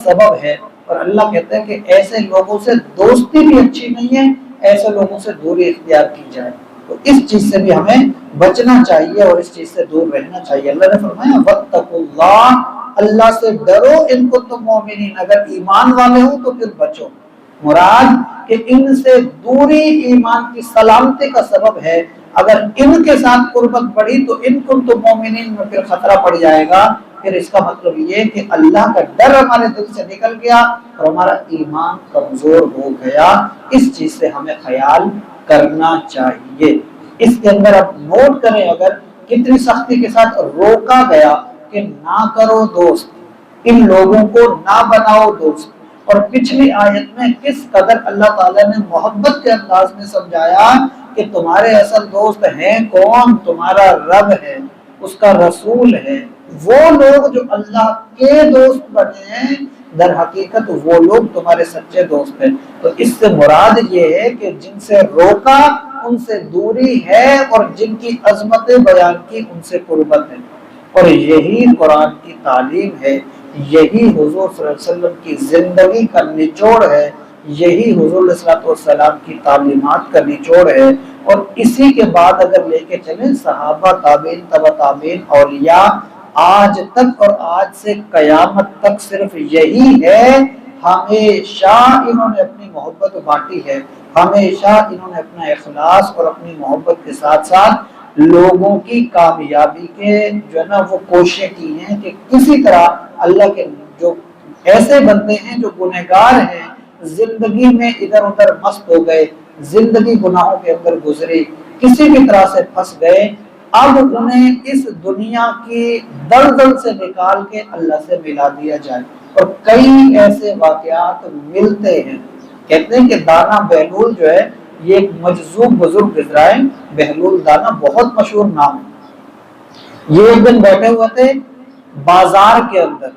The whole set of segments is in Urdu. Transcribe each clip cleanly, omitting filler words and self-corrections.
سبب ہے، اور اللہ کہتے ہیں کہ ایسے لوگوں سے دوستی بھی اچھی نہیں ہے، ایسے لوگوں سے دوری اختیار کی جائے۔ تو اس چیز سے بھی ہمیں بچنا چاہیے اور اس چیز سے دور رہنا چاہیے۔ اللہ نے فرمایا واتقوا اللہ، اللہ سے ڈرو ان کنتم مؤمنین، اگر ایمان والے ہو تو پھر بچو۔ مراد کہ ان سے دوری ایمان کی سلامتی کا سبب ہے، اگر ان کے ساتھ قربت بڑھی تو ان کنتم مؤمنین میں پھر خطرہ پڑ جائے گا، پھر اس کا مطلب یہ کہ اللہ کا ڈر ہمارے دل سے نکل گیا اور ہمارا ایمان کمزور ہو گیا۔ اس چیز سے ہمیں خیال کرنا چاہیے۔ اس کے اندر آپ نوٹ کریں اگر کتنی سختی کے ساتھ روکا گیا کہ نہ کرو دوست، ان لوگوں کو نہ بناؤ دوست، اور پچھلی آیت میں کس قدر اللہ تعالیٰ نے محبت کے انداز میں سمجھایا کہ تمہارے اصل دوست ہیں کون؟ تمہارا رب ہے، اس کا رسول ہے۔ وہ لوگ جو اللہ کے دوست بنے ہیں در حقیقت وہ لوگ تمہارے سچے دوست ہیں۔ تو اس سے مراد یہ ہے کہ جن سے روکا ان سے دوری ہے، اور جن کی عظمتیں بیان کی ان سے قربت ہے، اور یہی قرآن کی تعلیم ہے، یہی حضور صلی اللہ علیہ وسلم کی زندگی کا نچوڑ ہے، یہی حضور علیہ الصلوۃ والسلام کی تعلیمات کا نچوڑ ہے۔ اور اسی کے بعد اگر لے کے چلیں صحابہ، تابعین، تبع تابعین، اولیاء، آج تک اور آج سے قیامت تک صرف یہی ہے۔ ہمیشہ انہوں نے اپنی محبت بانٹی ہے، ہمیشہ انہوں نے اپنا اخلاص اور اپنی محبت کے ساتھ ساتھ لوگوں کی کامیابی کے جو ہے نا وہ کوششیں کی ہیں کہ کسی طرح اللہ کے جو ایسے بندے ہیں جو گنہگار ہیں، زندگی میں ادھر ادھر مست ہو گئے، زندگی گناہوں کے اندر گزری، کسی بھی طرح سے پھنس گئے، اب انہیں اس دنیا کی دلدل سے نکال کے اللہ سے ملا دیا جائے۔ اور کئی ایسے واقعات ملتے ہیں۔ کہتے ہیں کہ دانا بہلول جو ہے یہ ایک مجذوب بزرگ گزرا ہے، بہلول دانا بہت مشہور نام ہے۔ یہ ایک دن بیٹھے ہوئے تھے بازار کے اندر،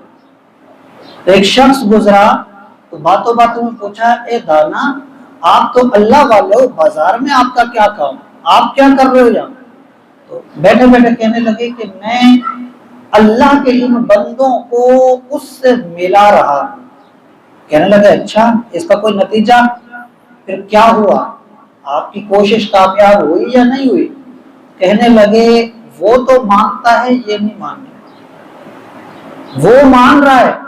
ایک شخص گزرا تو باتوں باتوں میں پوچھا اے دانا آپ تو اللہ والے ہو، بازار میں آپ کا کیا کام، آپ کیا کر رہے ہو یہاں؟ تو بیٹھے بیٹھے کہنے لگے کہ میں اللہ کے ان بندوں کو اس سے ملا رہا ہوں۔ کہنے لگے اچھا اس کا کوئی نتیجہ؟ پھر کیا ہوا؟ آپ کی کوشش کامیاب ہوئی یا نہیں ہوئی؟ کہنے لگے وہ تو مانتا ہے یہ نہیں مان رہا، وہ مان رہا ہے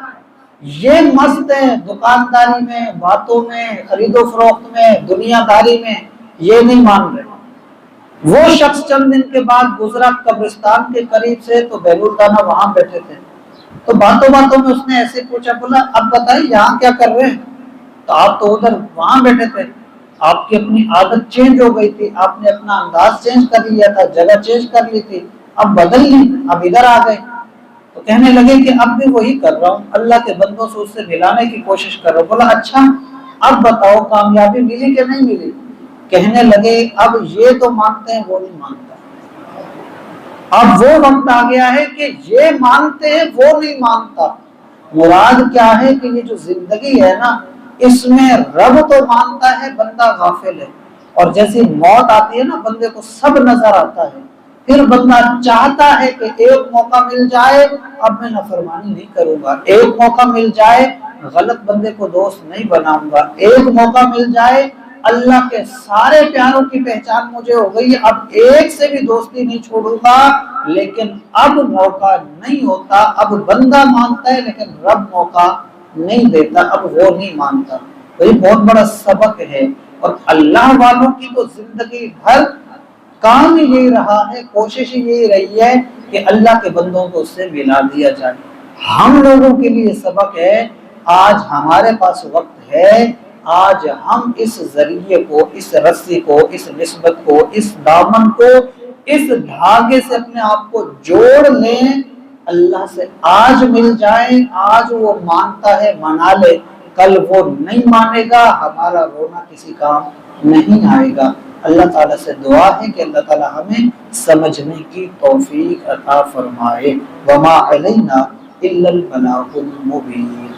یہ مست ہے دکانداری میں، باتوں میں، خرید و فروخت میں، دنیا داری میں، یہ نہیں مان رہے۔ وہ شخص چند دن کے بعد گزرا قبرستان کے قریب سے، تو بہلول دانا وہاں بیٹھے تھے، تو باتوں باتوں میں اس نے ایسے پوچھا، بولا اب بتائیے یہاں کیا کر رہے ہیں؟ تو آپ تو ادھر وہاں بیٹھے تھے، آپ کی اپنی عادت چینج ہو گئی تھی، آپ نے اپنا انداز چینج کر لیا تھا، جگہ چینج کر لی تھی، اب بدل لی، اب ادھر آ گئے۔ تو کہنے لگے کہ اب بھی وہی کر رہا ہوں، اللہ کے بندوں سے اس سے ملانے کی کوشش کر رہا ہوں۔ بولا اچھا اب بتاؤ کامیابی ملی کہ نہیں ملی؟ کہنے لگے اب یہ تو مانتے ہیں وہ نہیں مانتا، اب وہ وقت آ گیا ہے کہ یہ مانتے ہیں وہ نہیں مانتا۔ مراد کیا ہے کہ یہ جو زندگی ہے نا اس میں رب تو مانتا ہے، بندہ غافل ہے، اور جیسی موت آتی ہے نا بندے کو سب نظر آتا ہے، پھر بندہ چاہتا ہے کہ ایک موقع مل جائے اب میں نافرمانی نہیں کروں گا، ایک موقع مل جائے غلط بندے کو دوست نہیں بناؤں گا، ایک موقع مل جائے اللہ کے سارے پیاروں کی پہچان مجھے ہو گئی، اب ایک سے بھی دوستی نہیں چھوڑوں گا۔ لیکن اب موقع نہیں ہوتا، اب بندہ مانتا ہے لیکن رب موقع نہیں دیتا، اب وہ نہیں مانتا۔ تو یہ بہت بڑا سبق ہے، اور اللہ والوں کی تو زندگی بھر کام یہی رہا ہے، کوشش یہی رہی ہے کہ اللہ کے بندوں کو اس سے ملا دیا جائے۔ ہم لوگوں کے لیے سبق ہے، آج ہمارے پاس وقت ہے، آج ہم اس ذریعے کو، اس رسی کو، اس نسبت کو، اس دامن کو، اس دھاگے سے اپنے آپ کو جوڑ لیں، اللہ سے آج مل جائیں، آج وہ مانتا ہے منا لے، کل وہ نہیں مانے گا، ہمارا رونا کسی کام نہیں آئے گا۔ اللہ تعالیٰ سے دعا ہے کہ اللہ تعالیٰ ہمیں سمجھنے کی توفیق عطا فرمائے۔ وما علینا الا البلاغ المبین۔